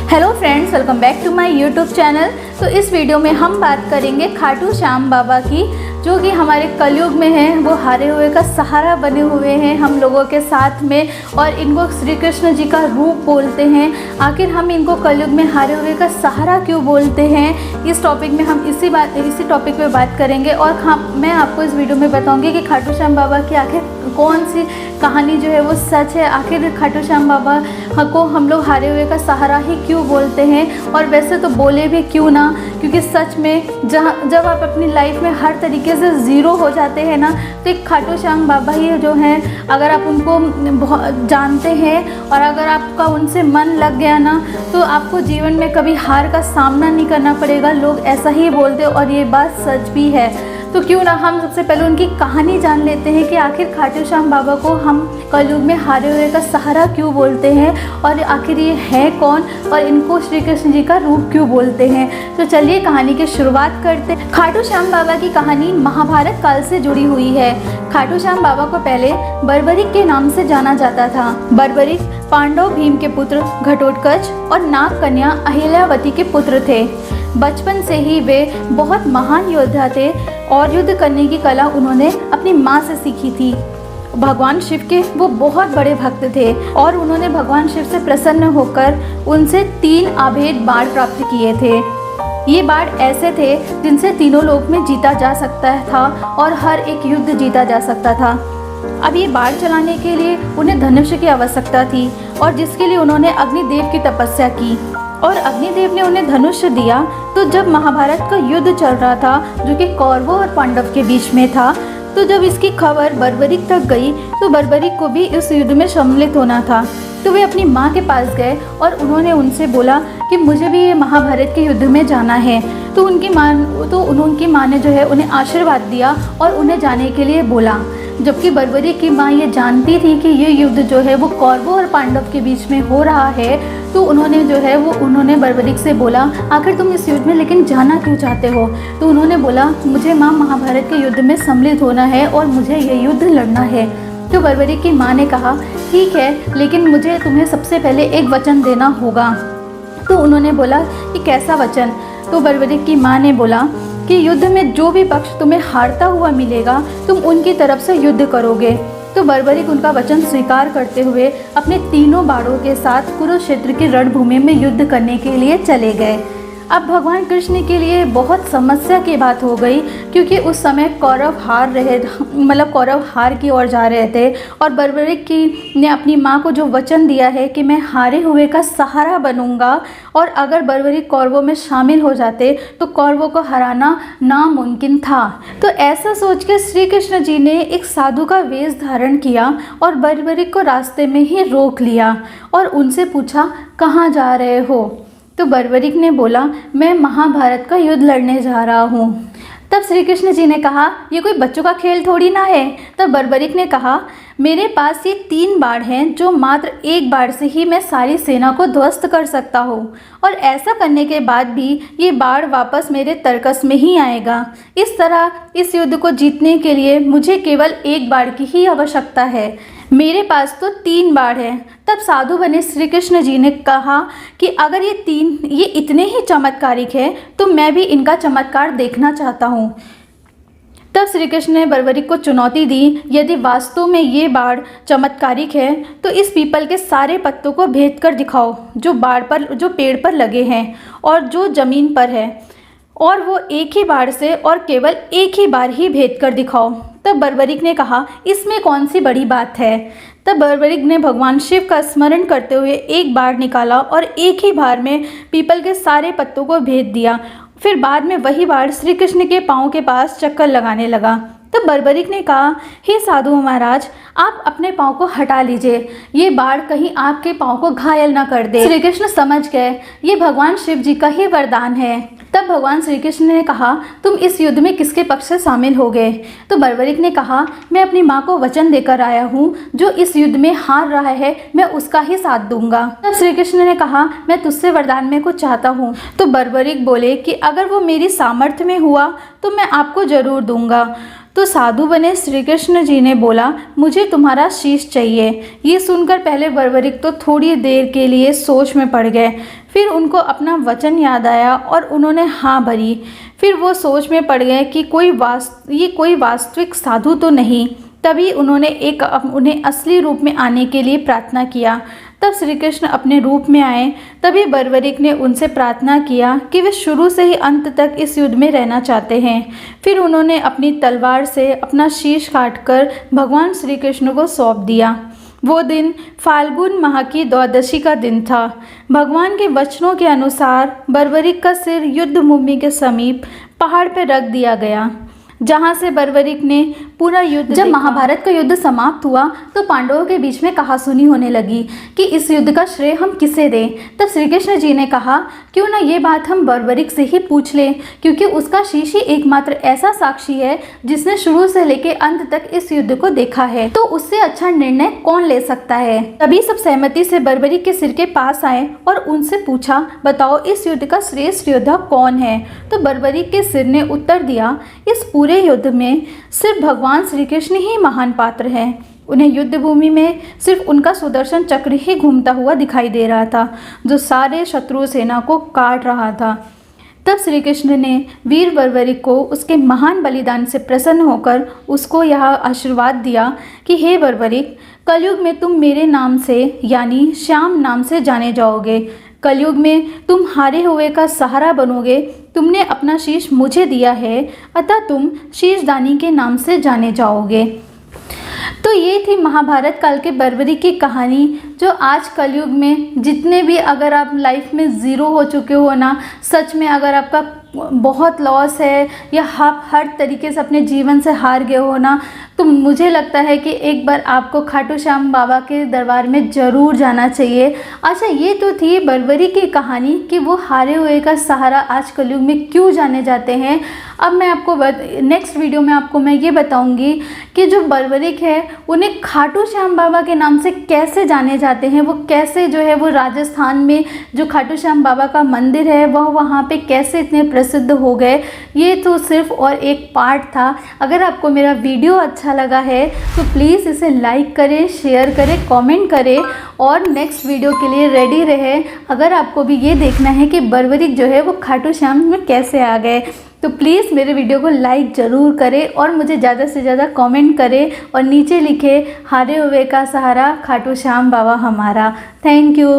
Hello friends, welcome back to my YouTube channel. तो इस video में हम बात करेंगे खाटू श्याम बाबा की, जो कि हमारे कलयुग में हैं। वो हारे हुए का सहारा बने हुए हैं हम लोगों के साथ में, और इनको श्री कृष्ण जी का रूप बोलते हैं। आखिर हम इनको कलयुग में हारे हुए का सहारा क्यों बोलते हैं, इस टॉपिक में हम इसी टॉपिक पे बात करेंगे। और मैं आपको इस वीडियो में बताऊंगी कि खाटू श्याम बाबा की आखिर कौन सी कहानी जो है वो सच है। आखिर खाटू श्याम बाबा को हम लोग हारे हुए का सहारा ही क्यों बोलते हैं, और वैसे तो बोले भी क्यों ना, क्योंकि सच में जब आप अपनी लाइफ में हर तरीके से ज़ीरो हो जाते हैं ना, तो एक खाटू श्याम बाबा ही जो हैं, अगर आप उनको जानते हैं और अगर आपका उनसे मन लग गया ना, तो आपको जीवन में कभी हार का सामना नहीं करना पड़ेगा। लोग ऐसा ही बोलते हैं और ये बात सच भी है। तो क्यों ना हम सबसे पहले उनकी कहानी जान लेते हैं कि आखिर खाटू श्याम बाबा को हम कलयुग में हारे हुए का सहारा क्यों बोलते हैं, और आखिर ये है कौन, और इनको श्री कृष्ण जी का रूप क्यों बोलते हैं। तो चलिए कहानी की शुरुआत करते हैं। खाटू श्याम बाबा की कहानी महाभारत काल से जुड़ी हुई है। खाटू श्याम बाबा को पहले बर्बरिक के नाम से जाना जाता था। बर्बरिक पांडव भीम के पुत्र घटोत्कच और नाग कन्या अहिल्यावती के पुत्र थे। बचपन से ही वे बहुत महान योद्धा थे और युद्ध करने की कला उन्होंने अपनी माँ से सीखी थी। भगवान शिव के वो बहुत बड़े भक्त थे और उन्होंने भगवान शिव से प्रसन्न होकर उनसे 3 आभेद बाण प्राप्त किए थे। ये बाण ऐसे थे जिनसे तीनों लोक में जीता जा सकता था और हर एक युद्ध जीता जा सकता था। अब ये बाण चलाने के लिए उन्हें धनुष की आवश्यकता थी, और जिसके लिए उन्होंने अग्निदेव की तपस्या की, और अग्निदेव ने उन्हें धनुष दिया। तो जब महाभारत का युद्ध चल रहा था, जो कि कौरवों और पांडव के बीच में था, तो जब इसकी खबर बर्बरिक तक गई, तो बर्बरिक को भी इस युद्ध में सम्मिलित होना था। तो वे अपनी माँ के पास गए और उन्होंने उनसे बोला कि मुझे भी ये महाभारत के युद्ध में जाना है। तो उनकी माँ ने जो है उन्हें आशीर्वाद दिया और उन्हें जाने के लिए बोला। जबकि बर्बरिक की माँ ये जानती थी कि ये युद्ध जो है वो कौरवों और पांडव के बीच में हो रहा है, तो उन्होंने बर्बरिक से बोला, आखिर तुम इस युद्ध में लेकिन जाना क्यों चाहते हो। तो उन्होंने बोला, मुझे माँ महाभारत के युद्ध में सम्मिलित होना है और मुझे ये युद्ध लड़ना है। तो बर्बरिक की माँ ने कहा, ठीक है, लेकिन मुझे तुम्हें सबसे पहले एक वचन देना होगा। तो उन्होंने बोला कि कैसा वचन। तो बर्बरिक की माँ ने बोला कि युद्ध में जो भी पक्ष तुम्हें हारता हुआ मिलेगा, तुम उनकी तरफ से युद्ध करोगे। तो बर्बरिक उनका वचन स्वीकार करते हुए अपने 3 बाणों के साथ कुरुक्षेत्र की रणभूमि में युद्ध करने के लिए चले गए। अब भगवान कृष्ण के लिए बहुत समस्या की बात हो गई, क्योंकि उस समय कौरव हार की ओर जा रहे थे, और बर्बरिक ने अपनी माँ को जो वचन दिया है कि मैं हारे हुए का सहारा बनूंगा, और अगर बर्बरिक कौरवों में शामिल हो जाते तो कौरवों को हराना नामुमकिन था। तो ऐसा सोचकर श्री कृष्ण जी ने एक साधु का वेश धारण किया और बर्बरिक को रास्ते में ही रोक लिया और उनसे पूछा, कहाँ जा रहे हो। तो बर्बरिक ने बोला, मैं महाभारत का युद्ध लड़ने जा रहा हूँ। तब श्री कृष्ण जी ने कहा, ये कोई बच्चों का खेल थोड़ी ना है। तब बर्बरिक ने कहा, मेरे पास ये 3 बाण हैं, जो मात्र एक बाण से ही मैं सारी सेना को ध्वस्त कर सकता हूँ, और ऐसा करने के बाद भी ये बाण वापस मेरे तरकस में ही आएगा। इस तरह इस युद्ध को जीतने के लिए मुझे केवल एक बाण की ही आवश्यकता है। मेरे पास तो 3 बाण हैं। तब साधु बने श्री कृष्ण जी ने कहा कि अगर ये इतने ही चमत्कारिक है, तो मैं भी इनका चमत्कार देखना चाहता हूँ। तब श्री कृष्ण ने बर्बरिक को चुनौती दी, यदि वास्तव में ये बाण चमत्कारिक है, तो इस पीपल के सारे पत्तों को भेद कर दिखाओ, जो पेड़ पर लगे हैं और जो जमीन पर है, और वो एक ही बार से और केवल एक ही बार ही भेद कर दिखाओ। तब बर्बरिक ने कहा, इसमें कौन सी बड़ी बात है। तब बर्बरिक ने भगवान शिव का स्मरण करते हुए एक बार निकाला और एक ही बार में पीपल के सारे पत्तों को भेद दिया। फिर बाद में वही बार श्री कृष्ण के पाँव के पास चक्कर लगाने लगा। तब बर्बरिक ने कहा, हे साधु महाराज, आप अपने पाँव को हटा लीजिए, ये बाण कहीं आपके पाँव को घायल ना कर दे। श्री कृष्ण समझ गए ये भगवान शिव जी का ही वरदान है। तब भगवान श्री कृष्ण ने कहा, तुम इस युद्ध में किसके पक्ष से शामिल हो गए। तो बर्बरिक ने कहा, मैं अपनी माँ को वचन देकर आया हूँ, जो इस युद्ध में हार रहा है मैं उसका ही साथ दूंगा। तब श्री कृष्ण ने कहा, मैं तुझसे वरदान में कुछ चाहता हूँ। तो बर्बरिक बोले कि अगर वो मेरी सामर्थ्य में हुआ तो मैं आपको जरूर दूंगा। तो साधु बने श्री कृष्ण जी ने बोला, मुझे तुम्हारा शीश चाहिए। ये सुनकर पहले बर्बरिक तो थोड़ी देर के लिए सोच में पड़ गए, फिर उनको अपना वचन याद आया और उन्होंने हाँ भरी। फिर वो सोच में पड़ गए कि ये कोई वास्तविक साधु तो नहीं। तभी उन्होंने उन्हें असली रूप में आने के लिए प्रार्थना किया। तब श्री कृष्ण अपने रूप में आए। तभी बर्बरिक ने उनसे प्रार्थना किया कि वे शुरू से ही अंत तक इस युद्ध में रहना चाहते हैं। फिर उन्होंने अपनी तलवार से अपना शीश काटकर भगवान श्री कृष्ण को सौंप दिया। वो दिन फाल्गुन माह की द्वादशी का दिन था। भगवान के वचनों के अनुसार बर्बरिक का सिर युद्ध भूमि के समीप पहाड़ पर रख दिया गया, जहाँ से बर्बरिक ने पूरा युद्ध जब महाभारत का युद्ध समाप्त हुआ तो पांडवों के बीच में कहासुनी होने लगी कि इस युद्ध का श्रेय हम किसे दें। तब श्री कृष्ण जी ने कहा, क्यों ना ये बात हम बर्बरिक से ही पूछ लें, क्योंकि उसका शीश ही एकमात्र ऐसा साक्षी है जिसने शुरू से लेकर अंत तक इस युद्ध को देखा है। तो उससे अच्छा निर्णय कौन ले सकता है। तभी सब सहमति से बर्बरिक के सिर के पास आए और उनसे पूछा, बताओ इस युद्ध का श्रेष्ठ योद्धा कौन है। तो बर्बरिक के सिर ने उत्तर दिया, इस पूरे युद्ध में सिर्फ भगवान श्री कृष्ण ही महान पात्र हैं। उन्हें युद्ध भूमि में सिर्फ उनका सुदर्शन चक्र ही घूमता हुआ दिखाई दे रहा था, जो सारे शत्रु सेना को काट रहा था। तब श्री कृष्ण ने वीर बर्बरिक को उसके महान बलिदान से प्रसन्न होकर उसको यह आशीर्वाद दिया कि हे बर्बरिक, कलयुग में तुम मेरे नाम से यानी श्याम नाम से जाने जाओगे। कलयुग में तुम हारे हुए का सहारा बनोगे। तुमने अपना शीश मुझे दिया है, अतः तुम शीशदानी के नाम से जाने जाओगे। तो ये थी महाभारत काल के बर्बरिक की कहानी, जो आज कलयुग में जितने भी अगर आप लाइफ में ज़ीरो हो चुके हो ना, सच में अगर आपका बहुत लॉस है या आप हर तरीके से अपने जीवन से हार गए हो ना, तो मुझे लगता है कि एक बार आपको खाटू श्याम बाबा के दरबार में ज़रूर जाना चाहिए। अच्छा, ये तो थी बर्बरिक की कहानी कि वो हारे हुए का सहारा आज कलयुग में क्यों जाने जाते हैं। अब मैं आपको नेक्स्ट वीडियो में आपको मैं ये बताऊंगी कि जो बर्बरिक है उन्हें खाटू श्याम बाबा के नाम से कैसे जाने जाते हैं, वो कैसे जो है वो राजस्थान में जो खाटू श्याम बाबा का मंदिर है वह वहाँ पे कैसे इतने प्रसिद्ध हो गए। ये तो सिर्फ और एक पार्ट था। अगर आपको मेरा वीडियो अच्छा लगा है तो प्लीज़ इसे लाइक करें, शेयर करें, कमेंट करें और नेक्स्ट वीडियो के लिए रेडी रहे। अगर आपको भी ये देखना है कि बर्बरिक जो है वो खाटू श्याम में कैसे आ गए, तो प्लीज़ मेरे वीडियो को लाइक ज़रूर करें और मुझे ज़्यादा से ज़्यादा कमेंट करें और नीचे लिखे, हारे हुए का सहारा खाटू श्याम बाबा हमारा। Thank you.